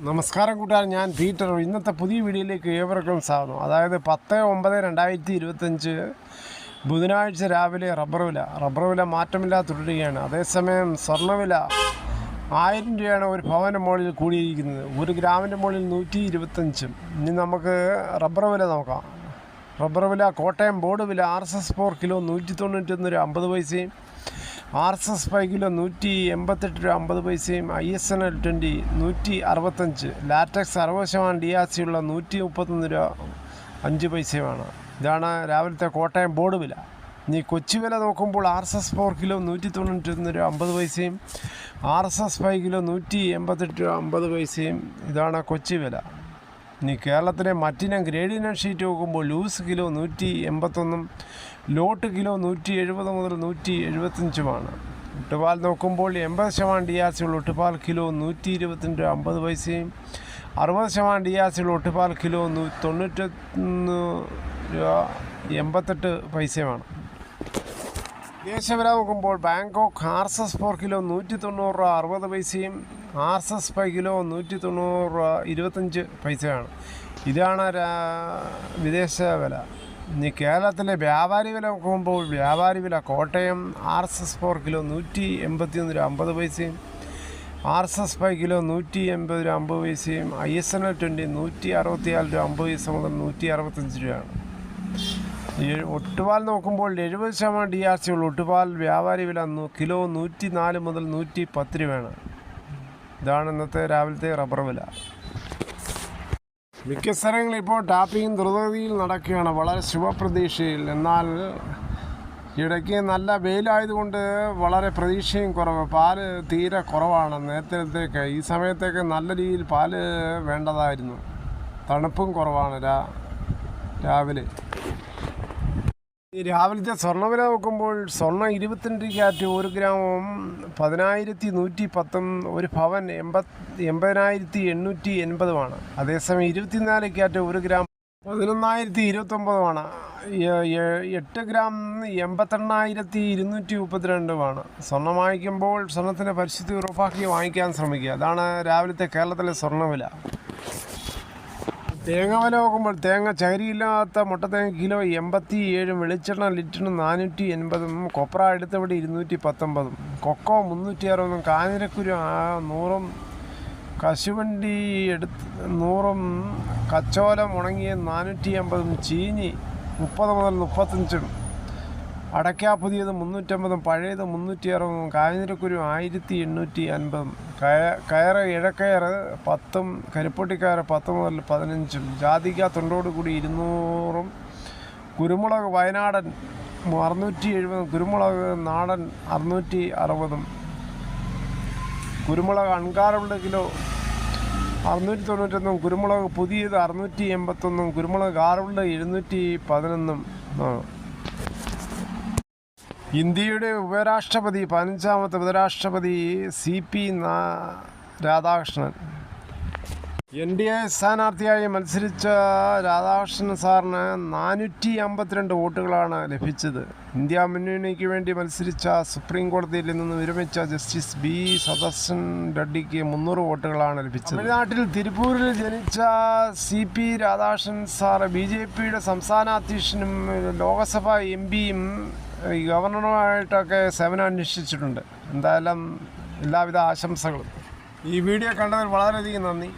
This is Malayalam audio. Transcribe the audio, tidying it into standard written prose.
നമസ്കാരം കൂട്ടുകാർ, ഞാൻ പീറ്റർ. ഇന്നത്തെ പുതിയ വീഡിയോയിലേക്ക് ഏവർക്കും സ്വാഗതം. അതായത് 10/9/2025 ബുധനാഴ്ച രാവിലെ റബ്ബർ വില മാറ്റമില്ലാതെ തുടരുകയാണ്. അതേസമയം സ്വർണ്ണവില 1000 രൂപയാണ് ഒരു ഭവൻ്റെ മുകളിൽ കൂടിയിരിക്കുന്നത്. 1 ഗ്രാമിൻ്റെ മുകളിൽ 125. ഇനി നമുക്ക് റബ്ബർ വില നോക്കാം. റബ്ബർ വില കോട്ടയം ബോർഡ് വില RSS 4 കിലോ 191 രൂപ 50 പൈസയും, RSS 5 കിലോ 188 രൂപ 50 പൈസയും, ISNL 20 165, ലാറ്റക്സ് 60% DRC ഉള്ള 131 രൂപ 5 പൈസയുമാണ്. ഇതാണ് രാവിലത്തെ കോട്ടയം ബോർഡ് വില. ഇനി കൊച്ചി വില നോക്കുമ്പോൾ RSS 4 കിലോ 191 രൂപ 50 പൈസയും, RSS 5 കിലോ 188 രൂപ 50 പൈസയും. ഇതാണ് കൊച്ചി വില. ഇനി കേരളത്തിലെ മറ്റിനം ഗ്രേഡിനം ഷീറ്റ് നോക്കുമ്പോൾ ലൂസ് കിലോ 181, ലോട്ട് കിലോ 170 മുതൽ 175. ഒട്ടുപാൽ നോക്കുമ്പോൾ 80% DRC ഉള്ള ഒട്ടുപാൽ കിലോ 122 രൂപ 50 പൈസയും, 60% DRC ഉള്ള ഒട്ടുപാൽ കിലോ 91 രൂപ 88 പൈസയുമാണ്. ദേശവില നോക്കുമ്പോൾ ബാങ്കോക്ക് RSS 4 കിലോ 190 രൂപ 60 പൈസയും, RSS 5 കിലോ 190 രൂപ 25 പൈസയാണ്. ഇതാണ് വിദേശ വില. ഇനി കേരളത്തിലെ വ്യാപാരി വില നോക്കുമ്പോൾ വ്യാപാരി വില കോട്ടയം RSS 4 കിലോ 181 രൂപ 50 പൈസയും, RSS 5 കിലോ 180 രൂപ 50 പൈസയും, ISNL 20 164 രൂപ 50 പൈസ മുതൽ 165 രൂപയാണ്. ഒട്ടുപാൽ നോക്കുമ്പോൾ 70% DRC ഉള്ള ഒട്ടുപാൽ വ്യാപാരി വില കിലോ 104 മുതൽ 110 രൂപയാണ്. ഇതാണ് ഇന്നത്തെ രാവിലത്തെ റബ്ബർ വില. മിക്ക സ്ഥലങ്ങളിൽ ഇപ്പോൾ ടാപ്പിംഗ് ദ്രുതഗതിയിൽ നടക്കുകയാണ്, വളരെ ശുഭപ്രതീക്ഷയിൽ. എന്നാൽ ഇടയ്ക്ക് നല്ല വെയിലായതുകൊണ്ട് വളരെ പ്രതീക്ഷയും കുറവ്. പാല് തീരെ കുറവാണ് നേരത്തേക്ക്. ഈ സമയത്തേക്ക് നല്ല രീതിയിൽ പാല് വേണ്ടതായിരുന്നു. തണുപ്പും കുറവാണ് രാവിലെ. ഈ രാവിലത്തെ സ്വർണ്ണവില നോക്കുമ്പോൾ സ്വർണ്ണം 22 ക്യാരറ്റ് 1 ഗ്രാമും 10,110, ഒരു ഭവൻ 80,880. അതേസമയം 24 ക്യാരറ്റ് 1 ഗ്രാം 11,029. 8 ഗ്രാം 88,232. സ്വർണ്ണം വാങ്ങിക്കുമ്പോൾ സ്വർണ്ണത്തിൻ്റെ പരിശുദ്ധി ഉറപ്പാക്കി വാങ്ങിക്കാൻ ശ്രമിക്കുക. അതാണ് രാവിലത്തെ കേരളത്തിലെ സ്വർണ്ണവില. തേങ്ങ വില നോക്കുമ്പോൾ തേങ്ങ ചകരിയില്ലാത്ത മുട്ടത്തേങ്ങ കിലോ 87, വെളിച്ചെണ്ണ ലിറ്ററിന് 480, കൊപ്ര എടുത്തവിടെ 219, കൊക്കോ 360, കാഞ്ഞിരക്കുരു 100, കശുവണ്ടി 100, കച്ചോലം ഉണങ്ങിയ 450, ചീനി 30 മുതൽ 35, അടയ്ക്ക പുതിയത് 350, പഴയത് 360, കാഞ്ഞിരക്കുരു 1850, കയറ് ഇഴക്കയറ് 10, കരിപ്പൊട്ടിക്കയറ് 10 മുതൽ 15, ജാതിക്ക തൊണ്ടോട് കൂടി 200, കുരുമുളക് വയനാടൻ 670, കുരുമുളക് നാടൻ 660, കുരുമുളക് അൺകാരമുള്ള കിലോ 691, കുരുമുളക് പുതിയത് 681, കുരുമുളക് കാറുള്ള 711. ഇന്ത്യയുടെ ഉപരാഷ്ട്രപതി 15ാമത്തെ ഉപരാഷ്ട്രപതി CP രാധാകൃഷ്ണൻ. NDA സ്ഥാനാർത്ഥിയായി മത്സരിച്ച രാധാകൃഷ്ണൻ സാറിന് 452 വോട്ടുകളാണ് ലഭിച്ചത്. ഇന്ത്യ മുന്നണിക്ക് വേണ്ടി മത്സരിച്ച സുപ്രീം കോടതിയിൽ നിന്ന് വിരമിച്ച ജസ്റ്റിസ് B സദർശൻ റെഡ്ഡിക്ക് 300 വോട്ടുകളാണ് ലഭിച്ചത്. തമിഴ്നാട്ടിൽ തിരുപ്പൂരിൽ ജനിച്ച CP രാധാകൃഷ്ണൻ സാർ BJPയുടെ സംസ്ഥാന അധ്യക്ഷനും ലോകസഭാ MPയും ഗവർണറുമായിട്ടൊക്കെ സേവനം അന്വേഷിച്ചിട്ടുണ്ട്. എന്തായാലും എല്ലാവിധ ആശംസകളും. ഈ വീഡിയോ കണ്ടതിൽ വളരെയധികം നന്ദി.